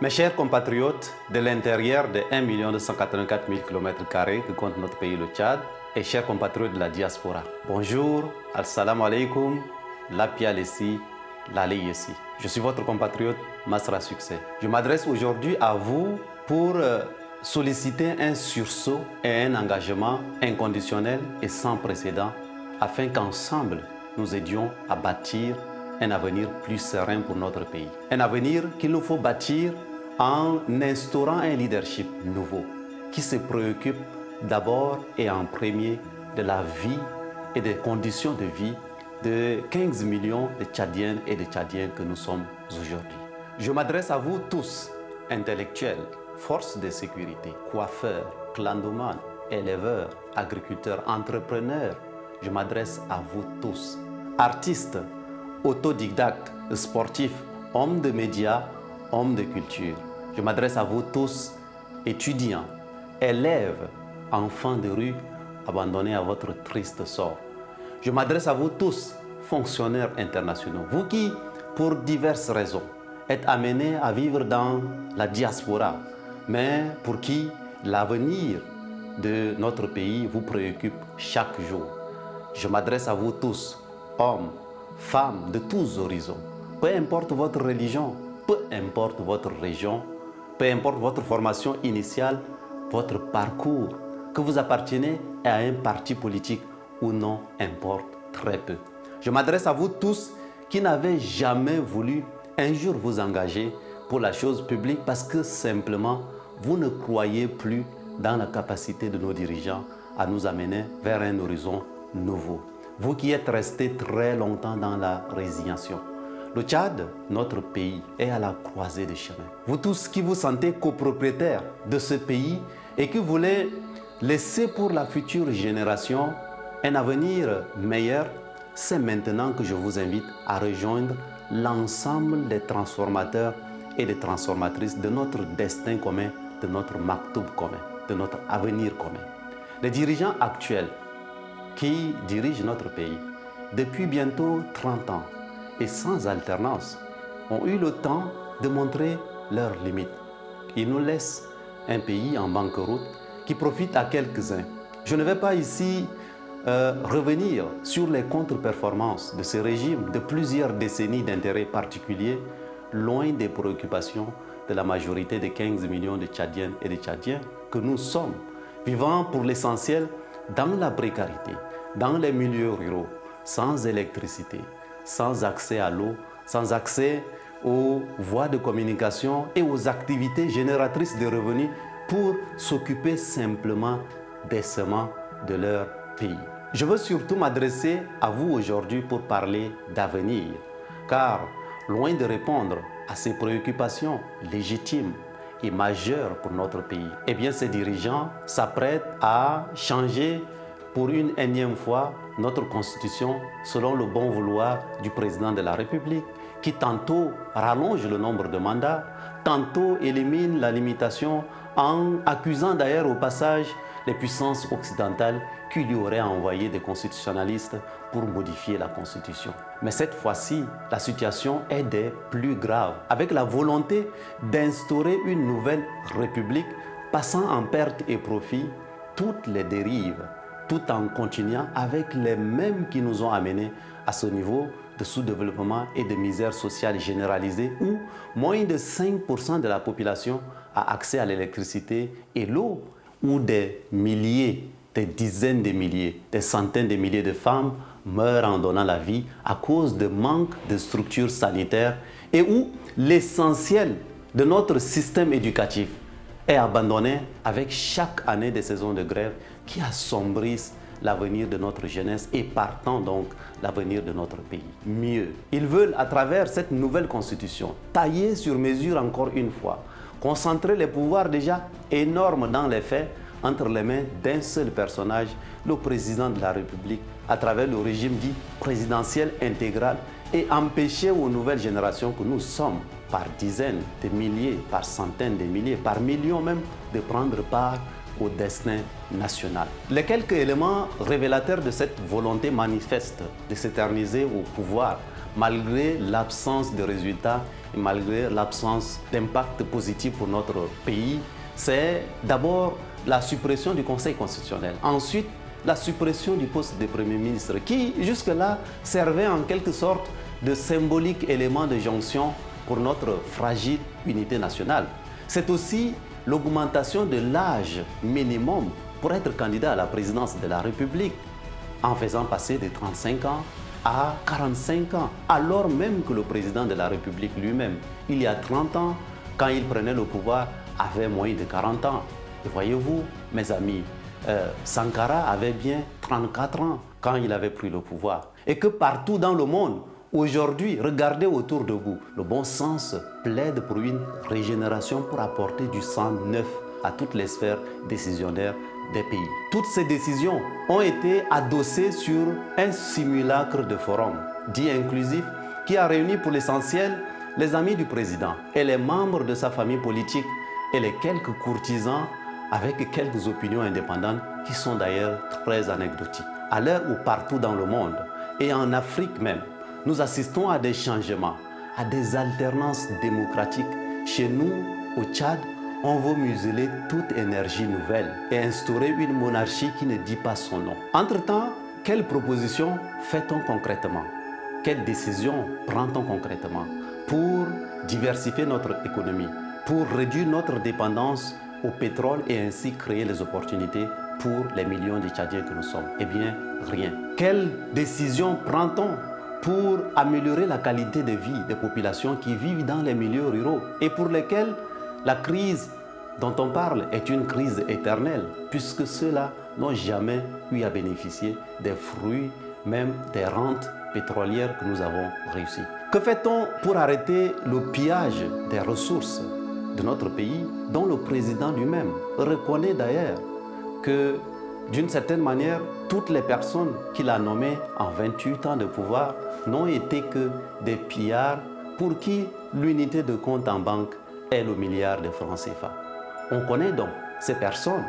Mes chers compatriotes de l'intérieur de 1 284 000 km² que compte notre pays, le Tchad, et chers compatriotes de la diaspora, bonjour, assalamu alaikum, la pialessi, la leyessi. Je suis votre compatriote Masra Succès. Je m'adresse aujourd'hui à vous pour solliciter un sursaut et un engagement inconditionnel et sans précédent afin qu'ensemble nous aidions à bâtir un avenir plus serein pour notre pays. Un avenir qu'il nous faut bâtir en instaurant un leadership nouveau qui se préoccupe d'abord et en premier de la vie et des conditions de vie de 15 millions de Tchadiennes et de Tchadiens que nous sommes aujourd'hui. Je m'adresse à vous tous, intellectuels, forces de sécurité, coiffeurs, clandomanes, éleveurs, agriculteurs, entrepreneurs. Je m'adresse à vous tous, artistes, autodidactes, sportifs, hommes de médias, hommes de culture. Je m'adresse à vous tous, étudiants, élèves, enfants de rue, abandonnés à votre triste sort. Je m'adresse à vous tous, fonctionnaires internationaux, vous qui, pour diverses raisons, êtes amenés à vivre dans la diaspora, mais pour qui l'avenir de notre pays vous préoccupe chaque jour. Je m'adresse à vous tous, hommes, femmes de tous horizons, peu importe votre religion, peu importe votre région, peu importe votre formation initiale, votre parcours, que vous appartenez à un parti politique ou non, importe très peu. Je m'adresse à vous tous qui n'avez jamais voulu un jour vous engager pour la chose publique parce que simplement vous ne croyez plus dans la capacité de nos dirigeants à nous amener vers un horizon nouveau. Vous qui êtes restés très longtemps dans la résignation. Le Tchad, notre pays, est à la croisée des chemins. Vous tous qui vous sentez copropriétaires de ce pays et qui voulez laisser pour la future génération un avenir meilleur, c'est maintenant que je vous invite à rejoindre l'ensemble des transformateurs et des transformatrices de notre destin commun, de notre maktoub commun, de notre avenir commun. Les dirigeants actuels qui dirigent notre pays depuis bientôt 30 ans et sans alternance ont eu le temps de montrer leurs limites. Ils nous laissent un pays en banqueroute qui profite à quelques-uns. Je ne vais pas ici revenir sur les contre-performances de ce régime de plusieurs décennies d'intérêts particuliers, loin des préoccupations de la majorité des 15 millions de Tchadiennes et de Tchadiens que nous sommes, vivant pour l'essentiel dans la précarité, dans les milieux ruraux, sans électricité, sans accès à l'eau, sans accès aux voies de communication et aux activités génératrices de revenus pour s'occuper simplement décemment de leur pays. Je veux surtout m'adresser à vous aujourd'hui pour parler d'avenir, car loin de répondre à ces préoccupations légitimes et majeures pour notre pays, eh bien ces dirigeants s'apprêtent à changer pour une énième fois notre constitution selon le bon vouloir du président de la République, qui tantôt rallonge le nombre de mandats, tantôt élimine la limitation en accusant d'ailleurs au passage les puissances occidentales qui lui auraient envoyé des constitutionnalistes pour modifier la Constitution. Mais cette fois-ci, la situation est des plus graves, avec la volonté d'instaurer une nouvelle république passant en pertes et profits toutes les dérives, tout en continuant avec les mêmes qui nous ont amenés à ce niveau de sous-développement et de misère sociale généralisée où moins de 5% de la population a accès à l'électricité et l'eau, où des milliers, des dizaines de milliers, des centaines de milliers de femmes meurent en donnant la vie à cause de manque de structures sanitaires et où l'essentiel de notre système éducatif est abandonné avec chaque année des saisons de grève qui assombrissent l'avenir de notre jeunesse et partant donc l'avenir de notre pays. Mieux, ils veulent à travers cette nouvelle constitution tailler sur mesure encore une fois, concentrer les pouvoirs déjà énormes dans les faits entre les mains d'un seul personnage, le président de la République, à travers le régime dit présidentiel intégral et empêcher aux nouvelles générations que nous sommes par dizaines de milliers, par centaines de milliers, par millions même, de prendre part au destin national. Les quelques éléments révélateurs de cette volonté manifeste de s'éterniser au pouvoir malgré l'absence de résultats et malgré l'absence d'impact positif pour notre pays, c'est d'abord la suppression du Conseil constitutionnel. Ensuite, la suppression du poste de Premier ministre qui, jusque-là, servait en quelque sorte de symbolique élément de jonction pour notre fragile unité nationale. C'est aussi l'augmentation de l'âge minimum pour être candidat à la présidence de la République, en faisant passer de 35 ans à 45 ans, alors même que le président de la République lui-même, il y a 30 ans, quand il prenait le pouvoir, avait moins de 40 ans. Et voyez-vous, mes amis, Sankara avait bien 34 ans quand il avait pris le pouvoir. Et que partout dans le monde, aujourd'hui, regardez autour de vous, le bon sens plaide pour une régénération pour apporter du sang neuf à toutes les sphères décisionnaires des pays. Toutes ces décisions ont été adossées sur un simulacre de forum dit inclusif qui a réuni pour l'essentiel les amis du président et les membres de sa famille politique et les quelques courtisans avec quelques opinions indépendantes qui sont d'ailleurs très anecdotiques. À l'heure où partout dans le monde et en Afrique même, nous assistons à des changements, à des alternances démocratiques. Chez nous, au Tchad, on veut museler toute énergie nouvelle et instaurer une monarchie qui ne dit pas son nom. Entre-temps, quelles propositions fait-on concrètement? Quelles décisions prend-on concrètement pour diversifier notre économie, pour réduire notre dépendance au pétrole et ainsi créer les opportunités pour les millions de Tchadiens que nous sommes? Eh bien, rien. Quelles décisions prend-on pour améliorer la qualité de vie des populations qui vivent dans les milieux ruraux et pour lesquelles la crise dont on parle est une crise éternelle, puisque ceux-là n'ont jamais eu à bénéficier des fruits, même des rentes pétrolières que nous avons réussies? Que fait-on pour arrêter le pillage des ressources de notre pays, dont le président lui-même reconnaît d'ailleurs que, d'une certaine manière, toutes les personnes qu'il a nommées en 28 ans de pouvoir n'ont été que des pillards pour qui l'unité de compte en banque est le milliard de francs CFA. On connaît donc ces personnes,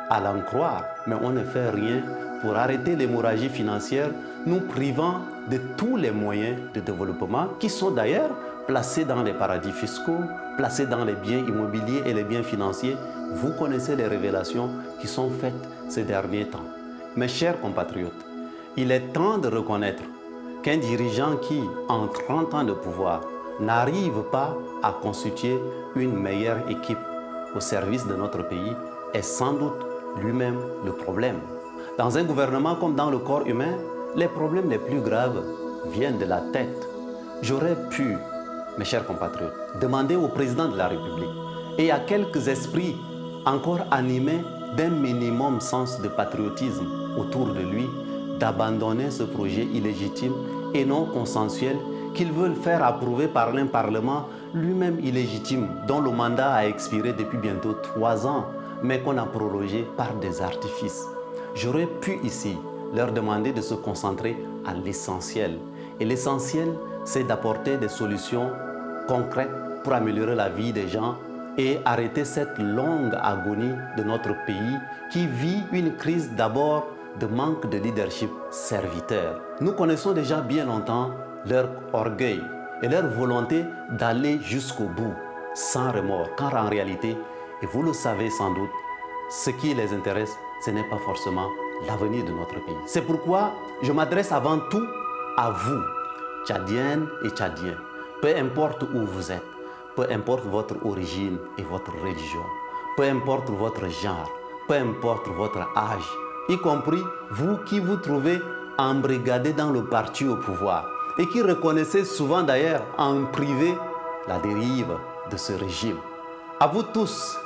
à l'en croire, mais on ne fait rien pour arrêter l'hémorragie financière, nous privant de tous les moyens de développement qui sont d'ailleurs placés dans les paradis fiscaux, placés dans les biens immobiliers et les biens financiers. Vous connaissez les révélations qui sont faites ces derniers temps. Mes chers compatriotes, il est temps de reconnaître qu'un dirigeant qui, en 30 ans de pouvoir, n'arrive pas à constituer une meilleure équipe au service de notre pays est sans doute lui-même le problème. Dans un gouvernement comme dans le corps humain, les problèmes les plus graves viennent de la tête. J'aurais pu, mes chers compatriotes, demander au président de la République et à quelques esprits encore animés d'un minimum sens de patriotisme autour de lui d'abandonner ce projet illégitime et non consensuel qu'ils veulent faire approuver par un Parlement lui-même illégitime, dont le mandat a expiré depuis bientôt 3 ans, mais qu'on a prorogé par des artifices. J'aurais pu ici leur demander de se concentrer à l'essentiel. Et l'essentiel, c'est d'apporter des solutions concrètes pour améliorer la vie des gens et arrêter cette longue agonie de notre pays qui vit une crise d'abord de manque de leadership serviteur. Nous connaissons déjà bien longtemps leur orgueil et leur volonté d'aller jusqu'au bout, sans remords, car en réalité, et vous le savez sans doute, ce qui les intéresse, ce n'est pas forcément l'avenir de notre pays. C'est pourquoi je m'adresse avant tout à vous, Tchadiennes et Tchadiens. Peu importe où vous êtes, peu importe votre origine et votre religion, peu importe votre genre, peu importe votre âge, y compris vous qui vous trouvez embrigadés dans le parti au pouvoir et qui reconnaissez souvent d'ailleurs en privé la dérive de ce régime. À vous tous,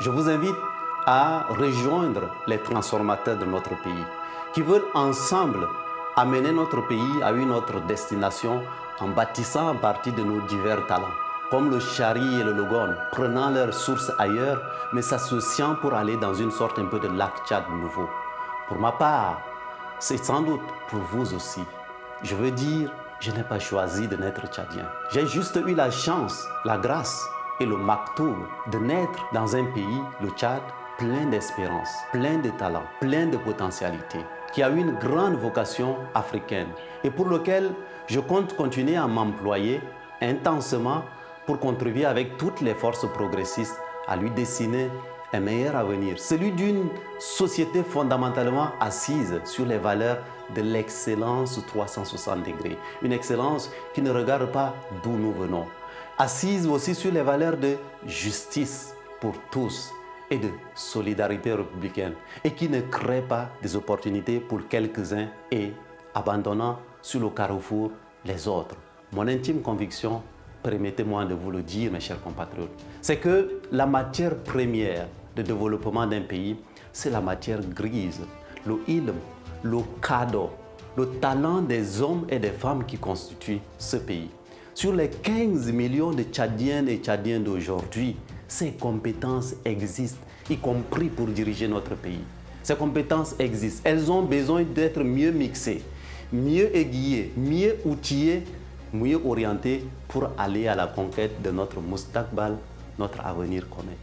je vous invite à rejoindre les transformateurs de notre pays qui veulent ensemble amener notre pays à une autre destination en bâtissant en partie de nos divers talents, comme le Chari et le Logone, prenant leurs sources ailleurs, mais s'associant pour aller dans une sorte un peu de lac Tchad nouveau. Pour ma part, c'est sans doute pour vous aussi. Je veux dire, je n'ai pas choisi de naître tchadien. J'ai juste eu la chance, la grâce et le maktoum de naître dans un pays, le Tchad, plein d'espérance, plein de talents, plein de potentialités, qui a eu une grande vocation africaine et pour lequel je compte continuer à m'employer intensément pour contribuer avec toutes les forces progressistes à lui dessiner un meilleur avenir, celui d'une société fondamentalement assise sur les valeurs de l'excellence 360 degrés, une excellence qui ne regarde pas d'où nous venons, assise aussi sur les valeurs de justice pour tous et de solidarité républicaine et qui ne crée pas des opportunités pour quelques-uns et abandonnant sur le carrefour les autres. Mon intime conviction, permettez-moi de vous le dire mes chers compatriotes, c'est que la matière première de développement d'un pays, c'est la matière grise, le ilm, le cadeau, le talent des hommes et des femmes qui constituent ce pays. Sur les 15 millions de Tchadiennes et Tchadiens d'aujourd'hui, ces compétences existent, y compris pour diriger notre pays. Ces compétences existent. Elles ont besoin d'être mieux mixées, mieux aiguillées, mieux outillées, mieux orientées pour aller à la conquête de notre mustakbal, notre avenir commun.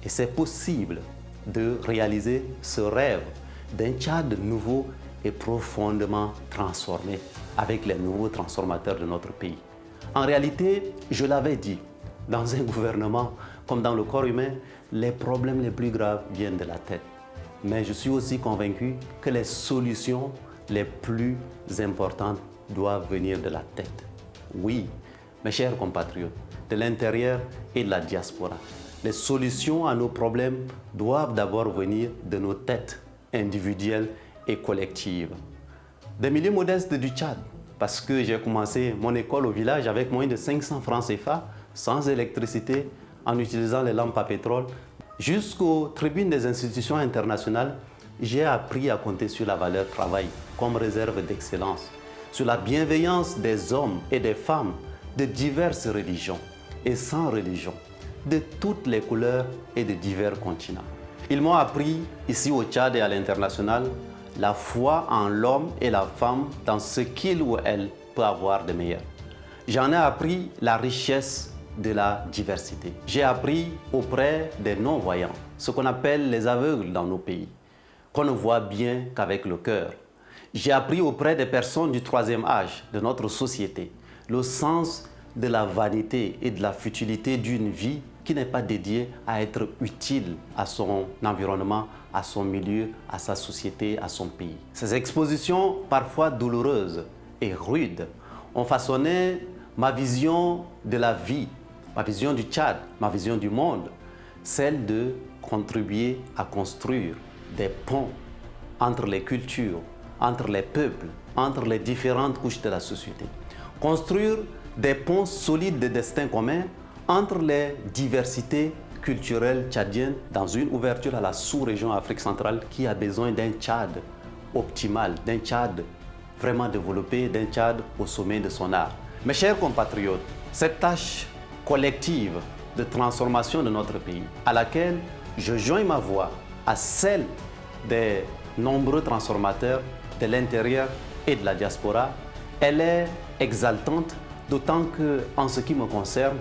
Et c'est possible de réaliser ce rêve d'un Tchad nouveau et profondément transformé avec les nouveaux transformateurs de notre pays. En réalité, je l'avais dit, dans un gouvernement comme dans le corps humain, les problèmes les plus graves viennent de la tête. Mais je suis aussi convaincu que les solutions les plus importantes doivent venir de la tête. Oui, mes chers compatriotes, de l'intérieur et de la diaspora, les solutions à nos problèmes doivent d'abord venir de nos têtes individuelles et collectives. Des milieux modestes du Tchad, parce que j'ai commencé mon école au village avec moins de 500 francs CFA, sans électricité, en utilisant les lampes à pétrole, jusqu'aux tribunes des institutions internationales, j'ai appris à compter sur la valeur travail comme réserve d'excellence, sur la bienveillance des hommes et des femmes de diverses religions et sans religion, de toutes les couleurs et de divers continents. Ils m'ont appris, ici au Tchad et à l'international, la foi en l'homme et la femme dans ce qu'il ou elle peut avoir de meilleur. J'en ai appris la richesse de la diversité. J'ai appris auprès des non-voyants, ce qu'on appelle les aveugles dans nos pays, qu'on ne voit bien qu'avec le cœur. J'ai appris auprès des personnes du troisième âge de notre société le sens de la vanité et de la futilité d'une vie qui n'est pas dédiée à être utile à son environnement, à son milieu, à sa société, à son pays. Ces expositions, parfois douloureuses et rudes, ont façonné ma vision de la vie, ma vision du Tchad, ma vision du monde, celle de contribuer à construire des ponts entre les cultures, entre les peuples, entre les différentes couches de la société. Construire des ponts solides de destin commun entre les diversités culturelles tchadiennes dans une ouverture à la sous-région Afrique centrale qui a besoin d'un Tchad optimal, d'un Tchad vraiment développé, d'un Tchad au sommet de son art. Mes chers compatriotes, cette tâche collective de transformation de notre pays, à laquelle je joins ma voix à celle des nombreux transformateurs de l'intérieur et de la diaspora, elle est exaltante, d'autant qu'en ce qui me concerne,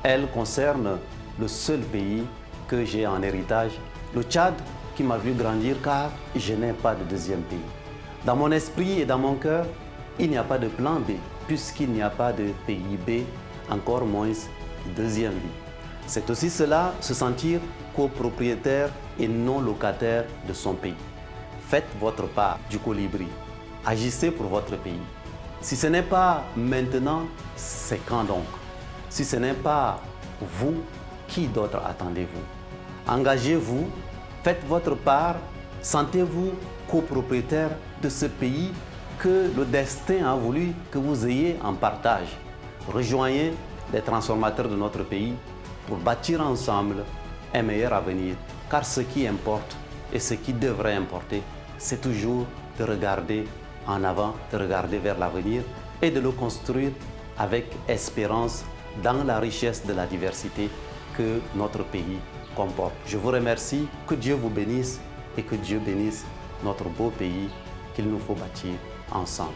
elle concerne le seul pays que j'ai en héritage, le Tchad, qui m'a vu grandir car je n'ai pas de deuxième pays. Dans mon esprit et dans mon cœur, il n'y a pas de plan B, puisqu'il n'y a pas de pays B, encore moins de deuxième vie. C'est aussi cela, se sentir copropriétaire et non locataire de son pays. Faites votre part du colibri. Agissez pour votre pays. Si ce n'est pas maintenant, c'est quand donc? Si ce n'est pas vous, qui d'autre attendez-vous? Engagez-vous, faites votre part, sentez-vous copropriétaire de ce pays que le destin a voulu que vous ayez en partage. Rejoignez les transformateurs de notre pays pour bâtir ensemble un meilleur avenir. Car ce qui importe et ce qui devrait importer, c'est toujours de regarder en avant, de regarder vers l'avenir et de le construire avec espérance dans la richesse de la diversité que notre pays comporte. Je vous remercie, que Dieu vous bénisse et que Dieu bénisse notre beau pays qu'il nous faut bâtir ensemble.